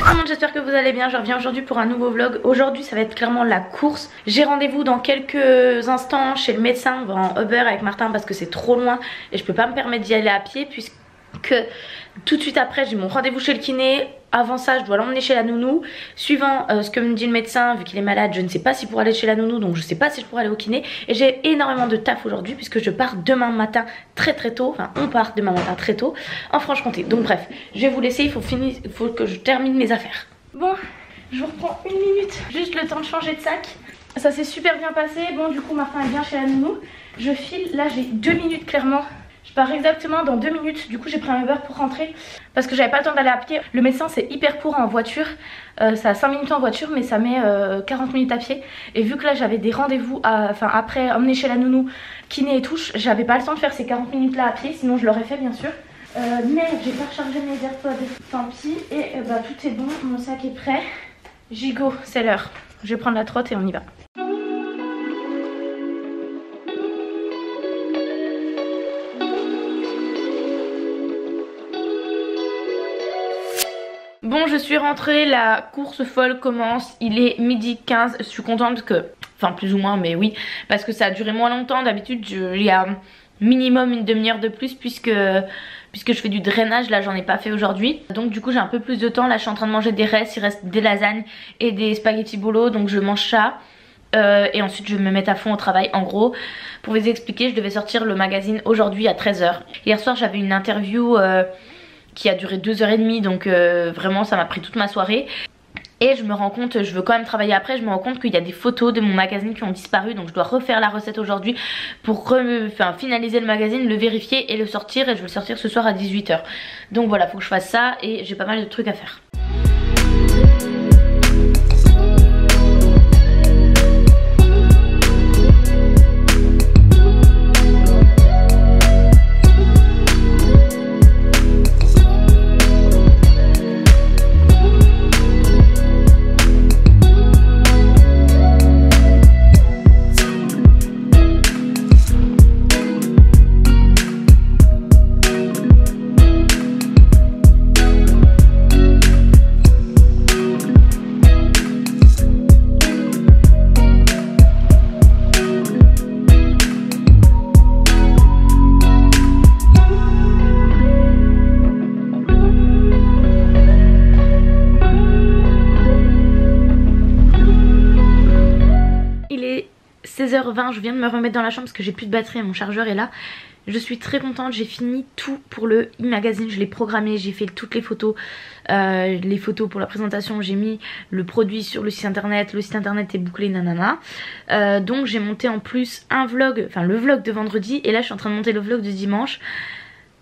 tout le monde, j'espère que vous allez bien. Je reviens aujourd'hui pour un nouveau vlog. Aujourd'hui ça va être clairement la course. J'ai rendez-vous dans quelques instants chez le médecin. On va en Uber avec Martin parce que c'est trop loin et je peux pas me permettre d'y aller à pied puisque tout de suite après j'ai mon rendez-vous chez le kiné. Avant ça je dois l'emmener chez la nounou. Suivant ce que me dit le médecin, vu qu'il est malade, je ne sais pas si pour aller chez la nounou, donc je sais pas si je pourrais aller au kiné. Et j'ai énormément de taf aujourd'hui puisque je pars demain matin très tôt. Enfin on part demain matin très tôt en Franche-Comté. Donc bref, je vais vous laisser, il faut que je termine mes affaires. Bon, je vous reprends une minute, juste le temps de changer de sac. Ça s'est super bien passé. Bon du coup Martin est bien chez la nounou. Je file, là j'ai 2 minutes clairement. Je pars exactement dans 2 minutes, du coup j'ai pris un Uber pour rentrer parce que j'avais pas le temps d'aller à pied. Le médecin c'est hyper court en voiture, ça a 5 minutes en voiture mais ça met 40 minutes à pied. Et vu que là j'avais des rendez-vous, après emmener chez la nounou, kiné et tout, j'avais pas le temps de faire ces 40 minutes là à pied, sinon je l'aurais fait bien sûr. Mais j'ai pas rechargé mes AirPods, tant pis, et tout est bon, mon sac est prêt. Gigot, c'est l'heure, je vais prendre la trotte et on y va. Bon, je suis rentrée, la course folle commence, il est 12h15, je suis contente parce que, enfin plus ou moins mais oui, parce que ça a duré moins longtemps. D'habitude il y a minimum une demi-heure de plus puisque je fais du drainage, là j'en ai pas fait aujourd'hui. Donc du coup j'ai un peu plus de temps, là je suis en train de manger des restes, il reste des lasagnes et des spaghettis bolo, donc je mange ça. Et ensuite je vais me mettre à fond au travail. En gros, pour vous expliquer, je devais sortir le magazine aujourd'hui à 13h. Hier soir j'avais une interview qui a duré 2h30, donc vraiment ça m'a pris toute ma soirée. Et je me rends compte, je veux quand même travailler après, je me rends compte qu'il y a des photos de mon magazine qui ont disparu. Donc je dois refaire la recette aujourd'hui pour finaliser le magazine, le vérifier et le sortir. Et je vais le sortir ce soir à 18h. Donc voilà, faut que je fasse ça et j'ai pas mal de trucs à faire. Il est 16h20, je viens de me remettre dans la chambre parce que j'ai plus de batterie et mon chargeur est là. Je suis très contente, j'ai fini tout pour le e-magazine, je l'ai programmé, j'ai fait toutes les photos pour la présentation, j'ai mis le produit sur le site internet est bouclé, nanana. Donc j'ai monté en plus un vlog, enfin le vlog de vendredi, et là je suis en train de monter le vlog de dimanche.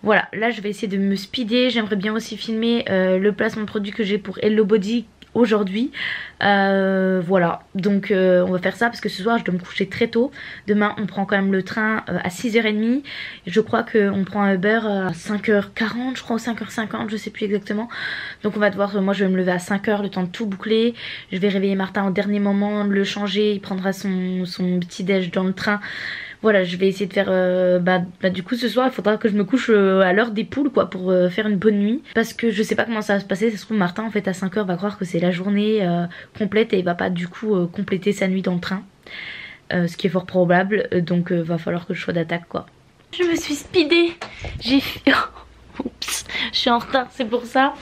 Voilà, là je vais essayer de me speeder, j'aimerais bien aussi filmer le placement de produit que j'ai pour Hello Body aujourd'hui. Voilà, donc on va faire ça parce que ce soir je dois me coucher très tôt. Demain on prend quand même le train à 6h30. Je crois qu'on prend un Uber à 5h40, je crois, ou 5h50, je sais plus exactement. Donc on va devoir, moi je vais me lever à 5h, le temps de tout boucler. Je vais réveiller Martin au dernier moment, le changer, il prendra son petit déj dans le train. Voilà, je vais essayer de faire, du coup ce soir il faudra que je me couche à l'heure des poules quoi, pour faire une bonne nuit. Parce que je sais pas comment ça va se passer, ça se trouve Martin en fait à 5h va croire que c'est la journée complète et il va pas du coup compléter sa nuit dans le train. Ce qui est fort probable, donc va falloir que je sois d'attaque quoi. Je me suis speedée, oups, je suis en retard, c'est pour ça.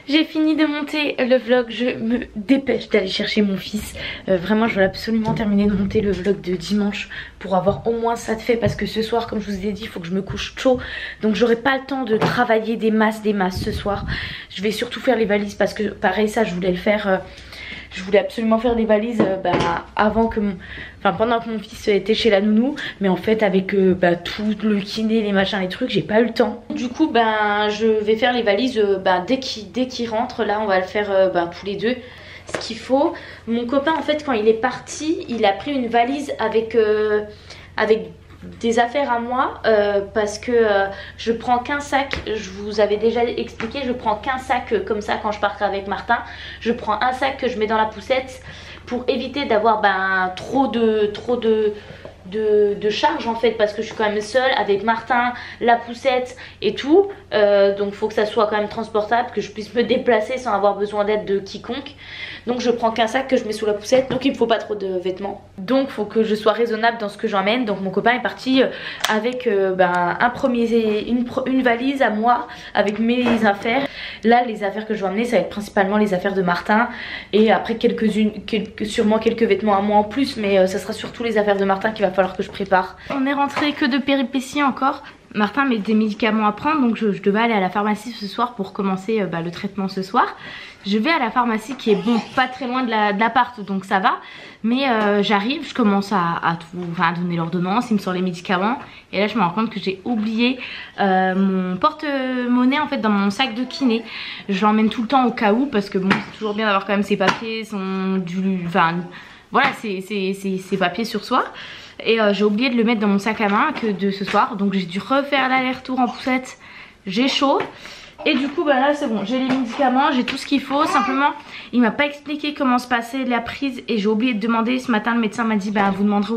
J'ai fini de monter le vlog, je me dépêche d'aller chercher mon fils. Vraiment je veux absolument terminer de monter le vlog de dimanche pour avoir au moins ça de fait. Parce que ce soir comme je vous ai dit il faut que je me couche tôt. Donc j'aurai pas le temps de travailler des masses ce soir. Je vais surtout faire les valises parce que pareil ça je voulais le faire. Je voulais absolument faire des valises avant que pendant que mon fils était chez la nounou. Mais en fait avec tout le kiné, les machins, les trucs, j'ai pas eu le temps. Du coup je vais faire les valises dès qu'il rentre. Là on va le faire tous les deux. Ce qu'il faut. Mon copain en fait quand il est parti, il a pris une valise avec des affaires à moi parce que je prends qu'un sac. Je vous avais déjà expliqué, je prends qu'un sac comme ça quand je pars avec Martin. Je prends un sac que je mets dans la poussette pour éviter d'avoir trop de de charge en fait, parce que je suis quand même seule avec Martin, la poussette et tout, donc faut que ça soit quand même transportable, que je puisse me déplacer sans avoir besoin d'aide de quiconque. Donc je prends qu'un sac que je mets sous la poussette, donc il me faut pas trop de vêtements, donc faut que je sois raisonnable dans ce que j'emmène. Donc mon copain est parti avec une valise à moi avec mes affaires. Là les affaires que je vais emmener ça va être principalement les affaires de Martin, et après sûrement quelques vêtements à moi en plus, mais ça sera surtout les affaires de Martin qu'il va falloir que je prépare. On est rentré que de péripéties encore. Martin met des médicaments à prendre, donc je devais aller à la pharmacie ce soir pour commencer le traitement ce soir. Je vais à la pharmacie qui est pas très loin de l'appart, donc ça va. Mais j'arrive, je commence à donner l'ordonnance, il me sort les médicaments. Et là je me rends compte que j'ai oublié mon porte-monnaie en fait dans mon sac de kiné. Je l'emmène tout le temps au cas où, parce que bon, c'est toujours bien d'avoir quand même ses papiers, ses papiers sur soi. Et j'ai oublié de le mettre dans mon sac à main de ce soir, donc j'ai dû refaire l'aller-retour en poussette. J'ai chaud. Et du coup là c'est bon, j'ai les médicaments, j'ai tout ce qu'il faut. Simplement il m'a pas expliqué comment se passait la prise, et j'ai oublié de demander. Ce matin le médecin m'a dit vous demanderez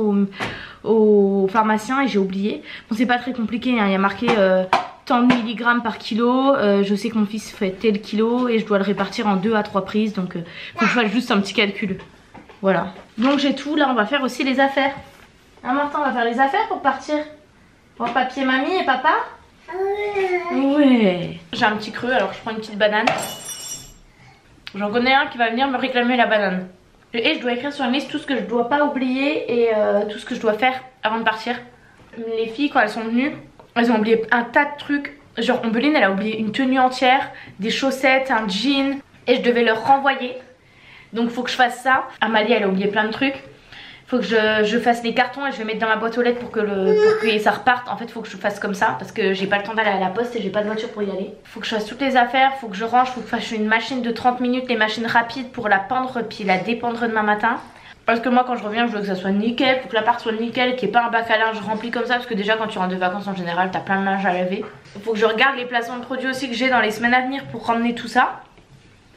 au pharmacien, et j'ai oublié. Bon c'est pas très compliqué hein. Il y a marqué tant de milligrammes par kilo. Je sais que mon fils fait tel kilo et je dois le répartir en 2 à 3 prises, donc faut que je fasse juste un petit calcul. Voilà, donc j'ai tout. Là on va faire aussi les affaires. Hein Martin, on va faire les affaires pour partir. Bon, papier mamie et papa. Ouais. J'ai un petit creux, alors je prends une petite banane. J'en connais un qui va venir me réclamer la banane. Et je dois écrire sur une liste tout ce que je dois pas oublier et tout ce que je dois faire avant de partir. Les filles quand elles sont venues, elles ont oublié un tas de trucs. Genre Ombeline elle a oublié une tenue entière, des chaussettes, un jean, et je devais leur renvoyer. Donc faut que je fasse ça. Amalie elle a oublié plein de trucs. Faut que je fasse les cartons et je vais mettre dans ma boîte aux lettres pour que ça reparte. En fait faut que je fasse comme ça parce que j'ai pas le temps d'aller à la poste et j'ai pas de voiture pour y aller. Faut que je fasse toutes les affaires, faut que je range, faut que je fasse une machine de 30 minutes, les machines rapides pour la pendre puis la dépendre demain matin. Parce que moi quand je reviens je veux que ça soit nickel, faut que l'appart soit nickel, qu'il n'y ait pas un bac à linge rempli comme ça, parce que déjà quand tu rentres de vacances en général t'as plein de linge à laver. Faut que je regarde les placements de produits aussi que j'ai dans les semaines à venir pour ramener tout ça.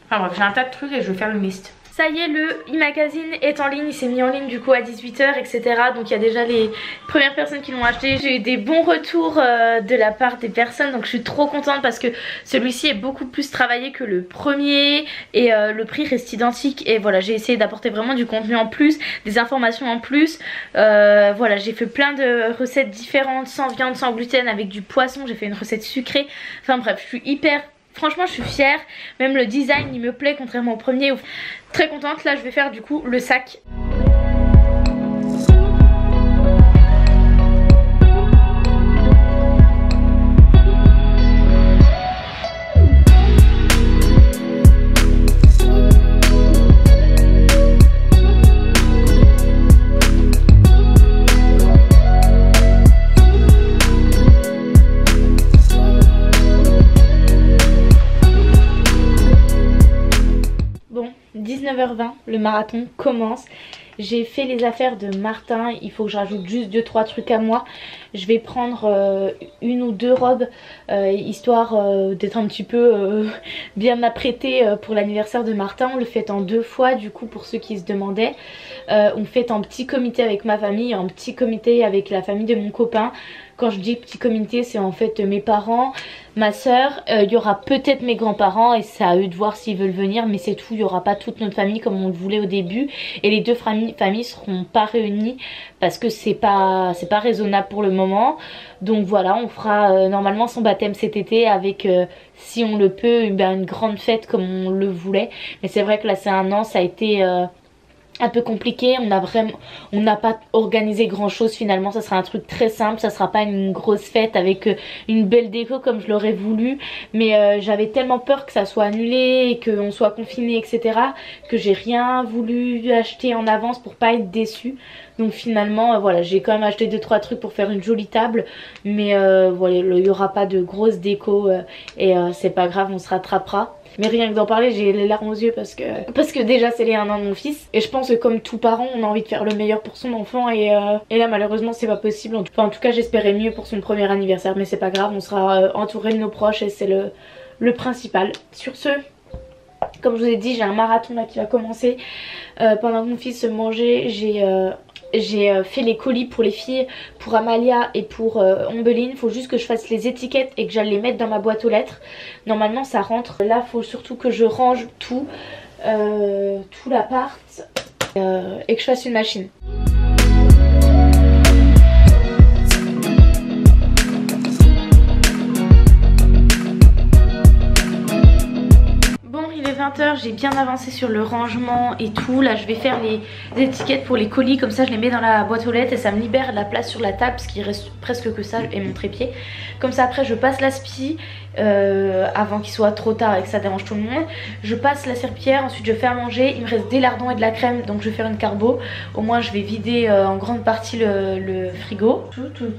Enfin bref, j'ai un tas de trucs et je vais faire une liste. Ça y est, le e-magazine est en ligne, il s'est mis en ligne du coup à 18 h, etc. Donc il y a déjà les premières personnes qui l'ont acheté. J'ai eu des bons retours de la part des personnes, donc je suis trop contente parce que celui-ci est beaucoup plus travaillé que le premier et le prix reste identique. Et voilà, j'ai essayé d'apporter vraiment du contenu en plus, des informations en plus. Voilà, j'ai fait plein de recettes différentes, sans viande, sans gluten, avec du poisson. J'ai fait une recette sucrée. Enfin bref, je suis franchement je suis fière, même le design il me plaît contrairement au premier. Très contente. Là je vais faire du coup le sac. Bon, 19 h 20, le marathon commence. J'ai fait les affaires de Martin, il faut que je rajoute juste 2-3 trucs à moi. Je vais prendre une ou deux robes histoire d'être un petit peu bien apprêtée pour l'anniversaire de Martin. On le fête en 2 fois du coup pour ceux qui se demandaient. On fête en petit comité avec ma famille, en petit comité avec la famille de mon copain. Quand je dis petit comité, c'est en fait mes parents, ma soeur, il y aura peut-être mes grands-parents et c'est à eux de voir s'ils veulent venir, mais c'est tout. Il n'y aura pas toute notre famille comme on le voulait au début, et les deux familles seront pas réunies parce que c'est pas raisonnable pour le moment. Donc voilà, on fera normalement son baptême cet été avec, si on le peut, une grande fête comme on le voulait. Mais c'est vrai que là c'est 1 an, ça a été un peu compliqué, on n'a pas organisé grand chose finalement. Ça sera un truc très simple, ça sera pas une grosse fête avec une belle déco comme je l'aurais voulu, mais j'avais tellement peur que ça soit annulé et qu'on soit confiné, etc., que j'ai rien voulu acheter en avance pour pas être déçue. Donc finalement voilà, j'ai quand même acheté 2-3 trucs pour faire une jolie table, mais voilà, il n'y aura pas de grosse déco et c'est pas grave, on se rattrapera. Mais rien que d'en parler j'ai les larmes aux yeux parce que déjà c'est les 1 an de mon fils, et je pense que comme tout parent on a envie de faire le meilleur pour son enfant, et là malheureusement c'est pas possible. En tout cas j'espérais mieux pour son premier anniversaire, mais c'est pas grave, on sera entouré de nos proches et c'est le principal. Sur ce, comme je vous ai dit, j'ai un marathon là qui va commencer. Pendant que mon fils se mangeait, j'ai J'ai fait les colis pour les filles, pour Amalia et pour Ombeline. Il faut juste que je fasse les étiquettes et que j'aille les mettre dans ma boîte aux lettres. Normalement ça rentre. Là il faut surtout que je range tout l'appart et que je fasse une machine. Il est 20h, j'ai bien avancé sur le rangement et tout. Là je vais faire les étiquettes pour les colis, comme ça je les mets dans la boîte aux lettres et ça me libère de la place sur la table parce qu'il reste presque que ça et mon trépied. Comme ça après je passe l'aspi avant qu'il soit trop tard et que ça dérange tout le monde. Je passe la serpillière, ensuite je fais à manger. Il me reste des lardons et de la crème, donc je vais faire une carbo. Au moins je vais vider en grande partie le frigo.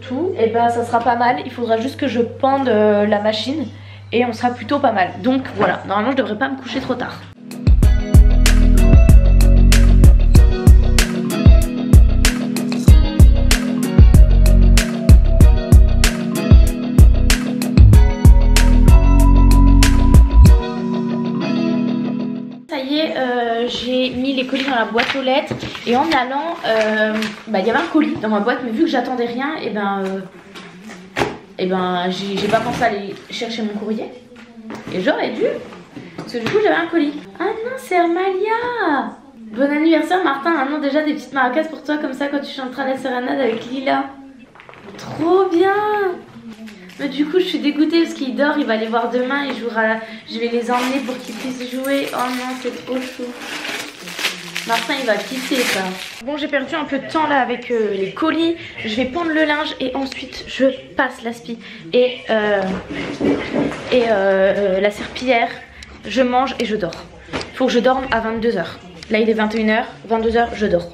Tout. Et ben ça sera pas mal. Il faudra juste que je pende la machine. Et on sera plutôt pas mal. Donc voilà, normalement je devrais pas me coucher trop tard. Ça y est, j'ai mis les colis dans la boîte aux lettres. Et en allant, il y avait un colis dans ma boîte, mais vu que j'attendais rien, et j'ai pas pensé à aller chercher mon courrier. Et j'aurais dû. Parce que du coup j'avais un colis. Ah non, c'est Amalia. Bon anniversaire Martin. Ah non, déjà des petites maracas pour toi comme ça quand tu chanteras la sérénade avec Lila. Trop bien. Mais du coup je suis dégoûtée parce qu'il dort. Il va aller voir demain et je vais les emmener pour qu'ils puissent jouer. Oh non, c'est trop chou. Martin il va kiffer ça. Bon, j'ai perdu un peu de temps là avec les colis. Je vais pendre le linge et ensuite je passe l'aspi et la serpillière. Je mange et je dors. Faut que je dorme à 22h. Là il est 21h, 22h je dors.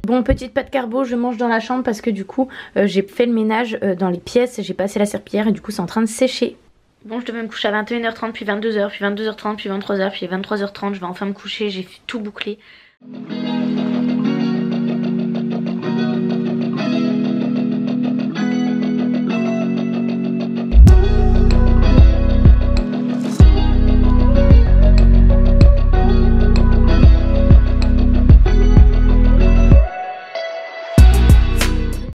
Bon, petite pâte carbo, je mange dans la chambre parce que du coup j'ai fait le ménage dans les pièces, j'ai passé la serpillière et du coup c'est en train de sécher. Bon, je devais me coucher à 21h30 puis 22h, puis 22h30 puis 23h, puis 23h30 je vais enfin me coucher, j'ai tout bouclé.